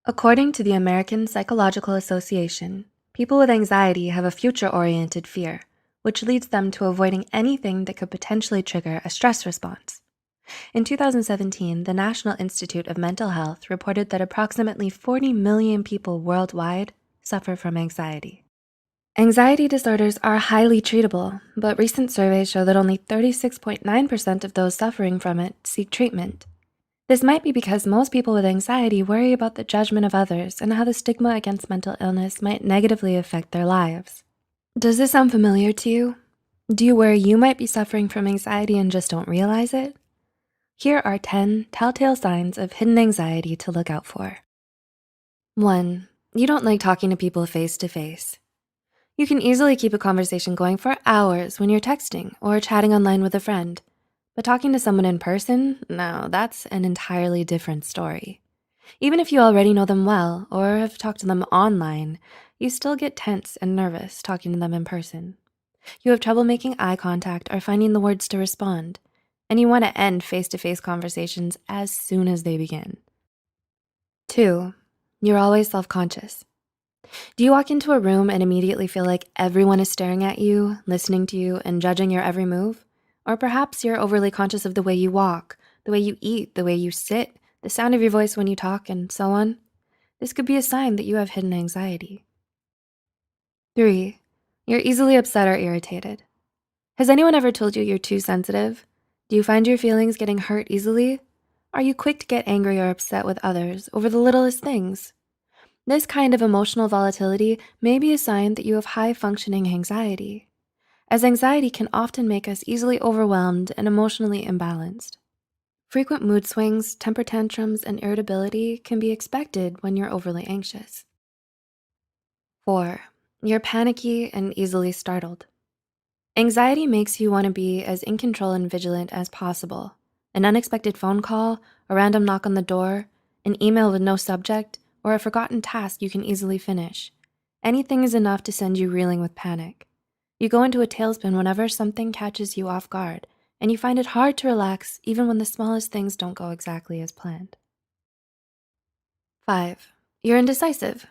According to the American Psychological Association, people with anxiety have a future-oriented fear, which leads them to avoiding anything that could potentially trigger a stress response. In 2017, the National Institute of Mental Health reported that approximately 40 million people worldwide suffer from anxiety. Anxiety disorders are highly treatable, but recent surveys show that only 36.9% of those suffering from it seek treatment. This might be because most people with anxiety worry about the judgment of others and how the stigma against mental illness might negatively affect their lives. Does this sound familiar to you? Do you worry you might be suffering from anxiety and just don't realize it? Here are 10 telltale signs of hidden anxiety to look out for. 1. You don't like talking to people face to face. You can easily keep a conversation going for hours when you're texting or chatting online with a friend. But talking to someone in person, no, that's an entirely different story. Even if you already know them well or have talked to them online, you still get tense and nervous talking to them in person. You have trouble making eye contact or finding the words to respond, and you want to end face-to-face conversations as soon as they begin. 2, you're always self-conscious. Do you walk into a room and immediately feel like everyone is staring at you, listening to you, and judging your every move? Or perhaps you're overly conscious of the way you walk, the way you eat, the way you sit, the sound of your voice when you talk, and so on. This could be a sign that you have hidden anxiety. 3, you're easily upset or irritated. Has anyone ever told you you're too sensitive? Do you find your feelings getting hurt easily? Are you quick to get angry or upset with others over the littlest things? This kind of emotional volatility may be a sign that you have high-functioning anxiety, as anxiety can often make us easily overwhelmed and emotionally imbalanced. Frequent mood swings, temper tantrums, and irritability can be expected when you're overly anxious. 4, you're panicky and easily startled. Anxiety makes you want to be as in control and vigilant as possible. An unexpected phone call, a random knock on the door, an email with no subject, or a forgotten task you can easily finish. Anything is enough to send you reeling with panic. You go into a tailspin whenever something catches you off guard, and you find it hard to relax even when the smallest things don't go exactly as planned. 5, you're indecisive.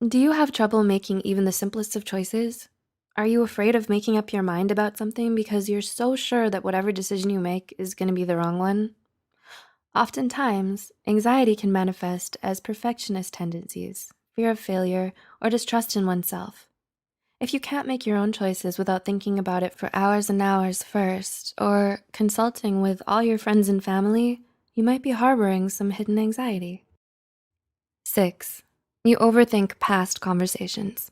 Do you have trouble making even the simplest of choices? Are you afraid of making up your mind about something because you're so sure that whatever decision you make is gonna be the wrong one? Oftentimes, anxiety can manifest as perfectionist tendencies, fear of failure, or distrust in oneself. If you can't make your own choices without thinking about it for hours and hours first, or consulting with all your friends and family, you might be harboring some hidden anxiety. 6, you overthink past conversations.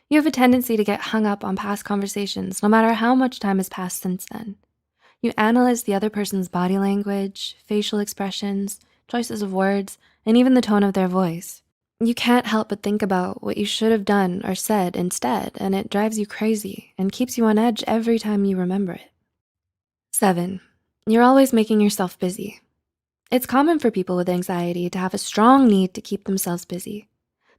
You have a tendency to get hung up on past conversations no matter how much time has passed since then. You analyze the other person's body language, facial expressions, choices of words, and even the tone of their voice. You can't help but think about what you should have done or said instead, and it drives you crazy and keeps you on edge every time you remember it. 7, you're always making yourself busy. It's common for people with anxiety to have a strong need to keep themselves busy.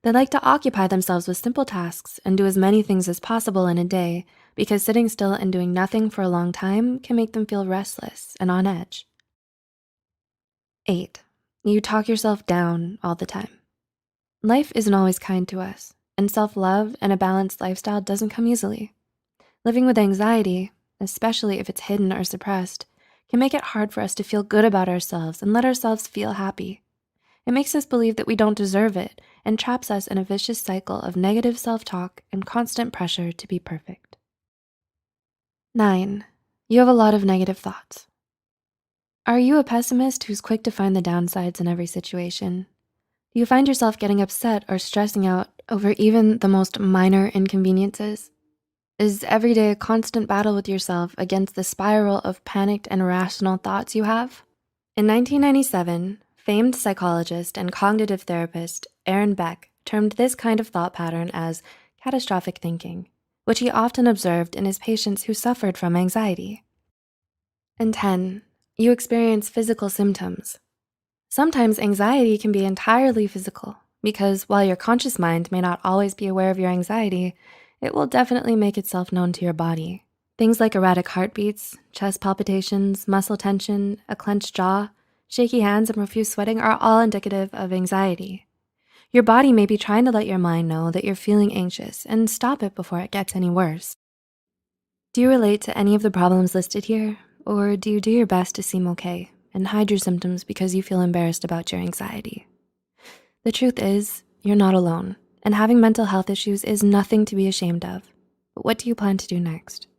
They like to occupy themselves with simple tasks and do as many things as possible in a day because sitting still and doing nothing for a long time can make them feel restless and on edge. 8, you talk yourself down all the time. Life isn't always kind to us, and self-love and a balanced lifestyle doesn't come easily. Living with anxiety, especially if it's hidden or suppressed, can make it hard for us to feel good about ourselves and let ourselves feel happy. It makes us believe that we don't deserve it and traps us in a vicious cycle of negative self-talk and constant pressure to be perfect. 9, you have a lot of negative thoughts. Are you a pessimist who's quick to find the downsides in every situation? Do you find yourself getting upset or stressing out over even the most minor inconveniences? Is every day a constant battle with yourself against the spiral of panicked and irrational thoughts you have? In 1997, famed psychologist and cognitive therapist Aaron Beck termed this kind of thought pattern as catastrophic thinking, which he often observed in his patients who suffered from anxiety. And 10, you experience physical symptoms. Sometimes anxiety can be entirely physical because while your conscious mind may not always be aware of your anxiety, it will definitely make itself known to your body. Things like erratic heartbeats, chest palpitations, muscle tension, a clenched jaw, shaky hands, and profuse sweating are all indicative of anxiety. Your body may be trying to let your mind know that you're feeling anxious and stop it before it gets any worse. Do you relate to any of the problems listed here? Or do you do your best to seem okay and hide your symptoms because you feel embarrassed about your anxiety? The truth is, you're not alone, and having mental health issues is nothing to be ashamed of. But what do you plan to do next?